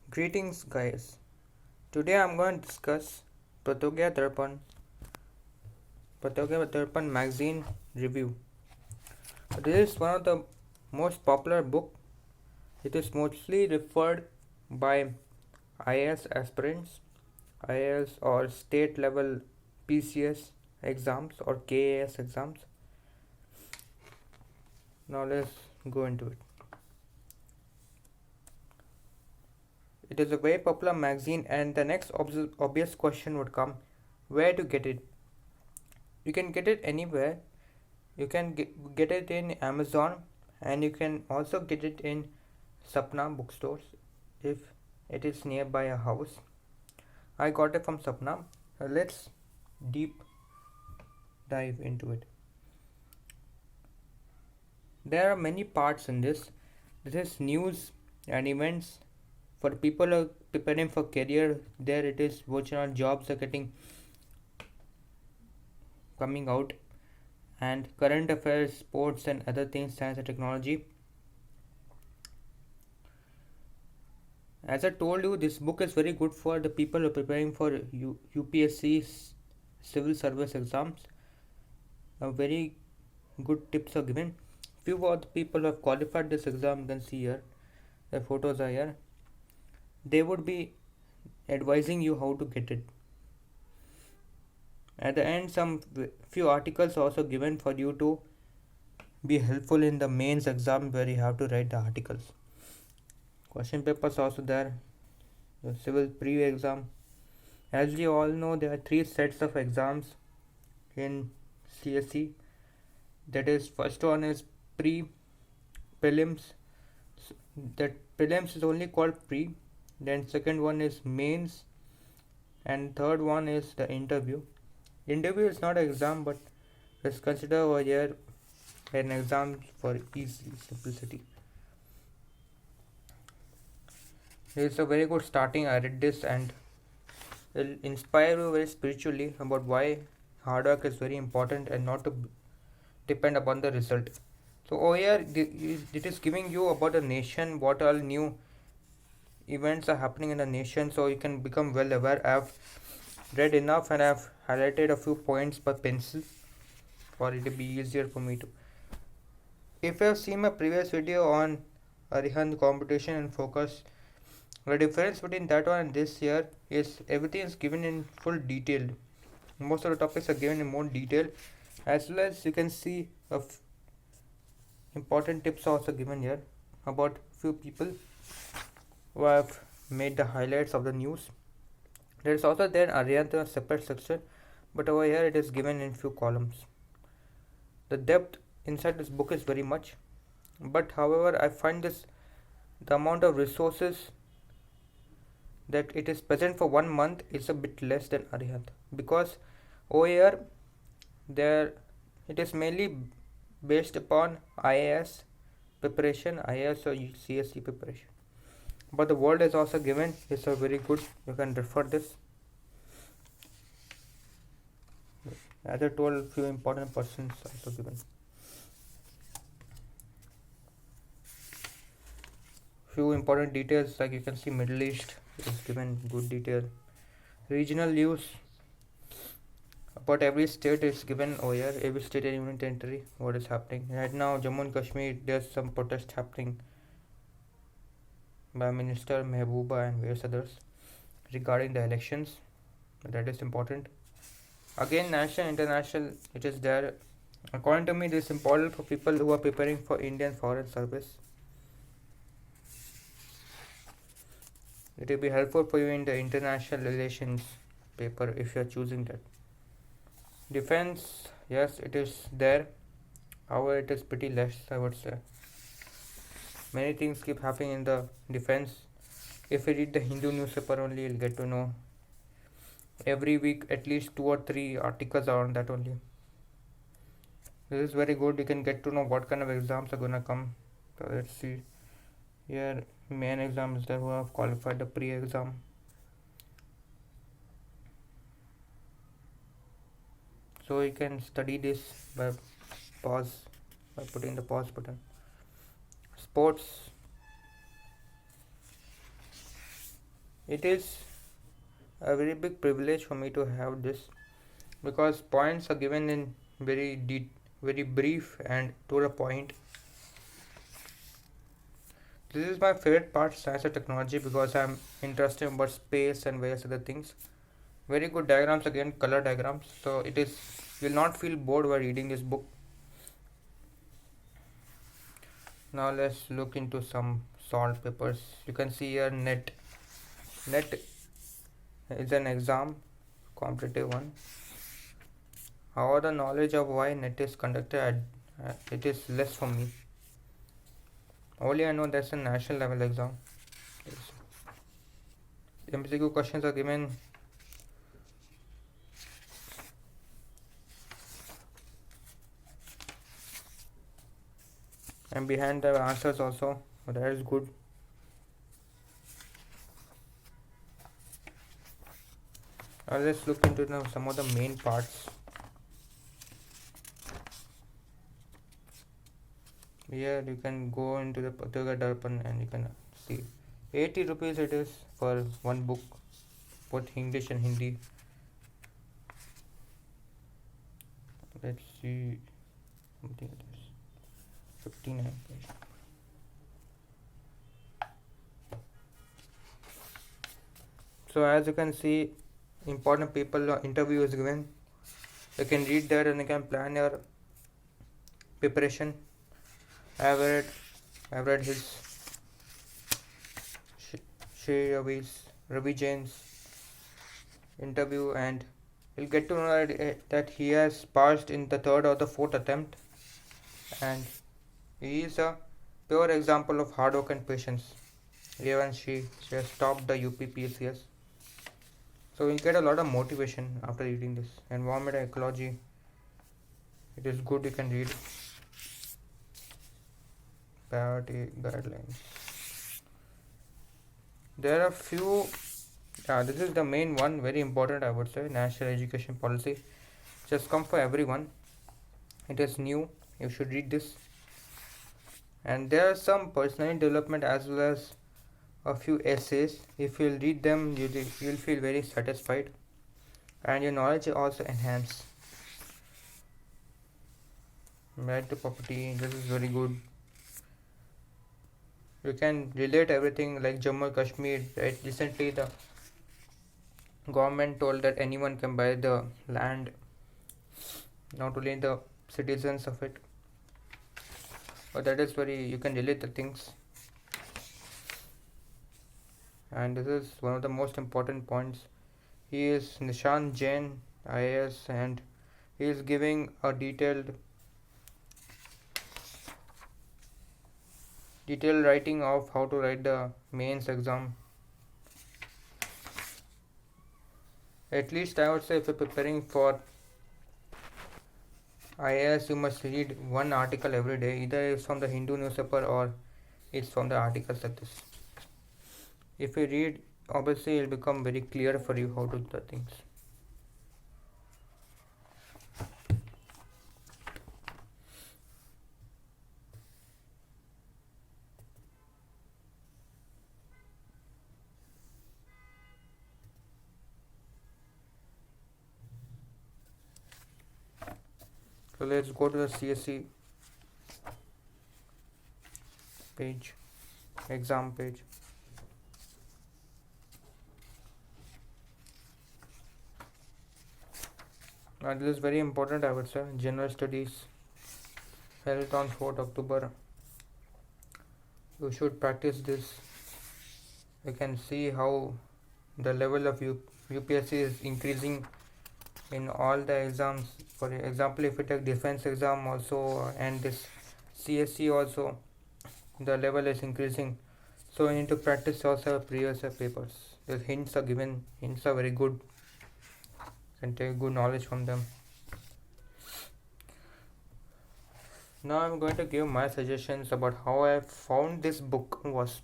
Greetings, guys. Today I'm going to discuss Pratogya Darpan magazine review. This is one of the most popular book. It is mostly referred by IAS aspirants, IAS or state level PCS exams or KAS exams. Now let's go into it. It is a very popular magazine, and the next obvious question would come: where to get it? You can get it anywhere. You can get it in Amazon, and you can also get it in Sapna bookstores if it is nearby a house. I got it from Sapna. Let's deep dive into it. There are many parts in this. This is news and events for people who are preparing for career. There it is, virtual jobs are getting coming out, and current affairs, sports, and other things, science and technology. As I told you, this book is very good for the people who are preparing for UPSC civil service exams. A very good tips are given. Few of the people who have qualified this exam, you can see here, their photos are here. They would be advising you how to get it. At the end, some few articles are also given for you to be helpful in the mains exam where you have to write the articles. Question papers also there. The civil pre-exam. As you all know, there are three sets of exams in CSE. That is, first one is prelims. That prelims is only called pre. Then second one is mains, and third one is the interview. Interview is not an exam, but it's considered over here an exam for easy simplicity. It's a very good starting. I read this and it'll inspire you very spiritually about why hard work is very important and not to depend upon the result. So over here it is giving you about the nation, what all new events are happening in the nation, so you can become well aware. I have read enough and I have highlighted a few points by pencil for it to be easier for me to. If you have seen my previous video on Arihant competition and focus, the difference between that one and this here is everything is given in full detail. Most of the topics are given in more detail, as well as you can see important tips also given here about few people who have made the highlights of the news. There is also there Arihant in a separate section, but over here it is given in few columns. The depth inside this book is very much, but however I find this the amount of resources that it is present for 1 month is a bit less than Arihant, because over here there it is mainly based upon IAS preparation, IAS or CSE preparation. But the world is also given. It's a very good. You can refer this. As I told, few important persons also given. Few important details, like you can see Middle East is given good detail. Regional news about every state is given over here. Every state and union territory, what is happening right now. Jammu and Kashmir, there's some protest happening by Minister Mehbooba and various others regarding the elections. That is important. Again, national, international, it is there. According to me, this is important for people who are preparing for Indian Foreign Service. It will be helpful for you in the international relations paper if you are choosing that. Defense, yes, it is there. However, it is pretty less, I would say. Many things keep happening in the defense. If you read the Hindu newspaper only, you'll get to know. Every week, at least 2 or 3 articles are on that only. This is very good. You can get to know what kind of exams are gonna come. So let's see. Here, main exams there who have qualified the pre-exam. So you can study this by putting the pause button. Sports. It is a very big privilege for me to have this because points are given in very brief and to the point. This is my favorite part, science and technology, because I'm interested about space and various other things. Very good diagrams again, color diagrams. So it is, you'll not feel bored while reading this book. Now let's look into some salt papers. You can see here NET. NET is an exam, competitive one. However, the knowledge of why NET is conducted, it is less for me. Only I know that's a national level exam. MCQ questions are given. And behind the answers also, that is good. Let's look into some of the main parts. Here you can go into the Patrika Darpan and you can see 80 rupees it is for one book, both English and Hindi. Let's see something like this. 59 page. So as you can see, important people interview is given. You can read that and you can plan your preparation. I've read his Ravi Jain's interview, and you'll get to know that he has passed in the third or the fourth attempt, and he is a pure example of hard work and patience. Even she has topped the UPPCS. So you get a lot of motivation after reading this. Environment and ecology, it is good, you can read. Priority guidelines. There are few. This is the main one, very important, I would say. National education policy just come for everyone. It is new. You should read this. And there are some personality development as well as a few essays. If you'll read them, you'll feel very satisfied, and your knowledge also enhanced. Right to property. This is very good. You can relate everything like Jammu and Kashmir. Right? Recently, the government told that anyone can buy the land, not only the citizens of it. But that is you can relate the things. And this is one of the most important points. He is Nishant Jain, IAS, and he is giving a detailed writing of how to write the mains exam. At least I would say if you're preparing for IAS, you must read one article every day. Either it's from the Hindu newspaper or it's from the articles like this. If you read, obviously it will become very clear for you how to do the things. So let's go to the CSE page, exam page. This is very important, I would say. General studies held on 4th October. You should practice this. You can see how the level of UPSC is increasing in all the exams. For example, if you take defense exam also and this CSE also, the level is increasing. So you need to practice also previous papers. The hints are given. Hints are very good. You can take good knowledge from them. Now I'm going to give my suggestions about how I found this book was.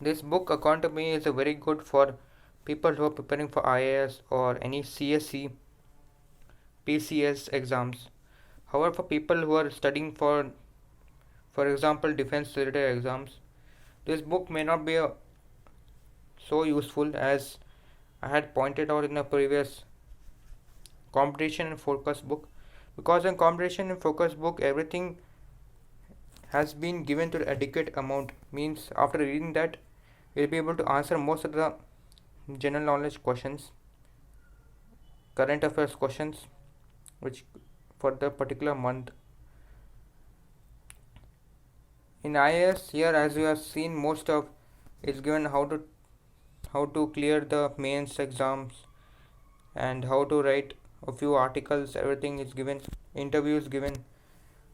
This book, according to me, is a very good for people who are preparing for IAS or any CSE, PCS exams. However, for people who are studying for example, defense related exams, this book may not be so useful, as I had pointed out in a previous competition and focus book. Because in competition and focus book, everything has been given to adequate amount, means after reading that you'll be able to answer most of the general knowledge questions, current affairs questions, which for the particular month. In IAS here, as you have seen, most of is given how to clear the mains exams and how to write a few articles. Everything is given, interviews given.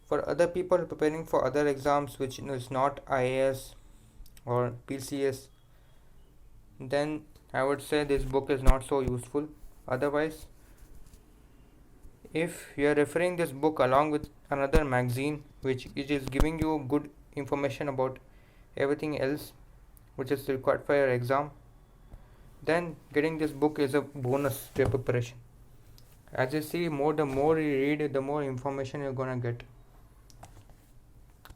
For other people preparing for other exams which is not IAS or PCS, then I would say this book is not so useful. Otherwise, if you are referring this book along with another magazine which is giving you good information about everything else which is required for your exam, then getting this book is a bonus to your preparation. As you see, the more you read, the more information you're gonna get.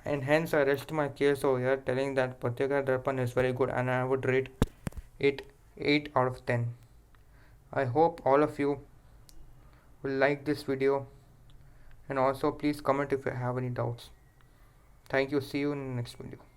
And hence I rest my case over here, telling that Patrika Darpan is very good and I would rate it 8 out of 10. I hope all of you will like this video, and also please comment if you have any doubts. Thank you. See you in the next video.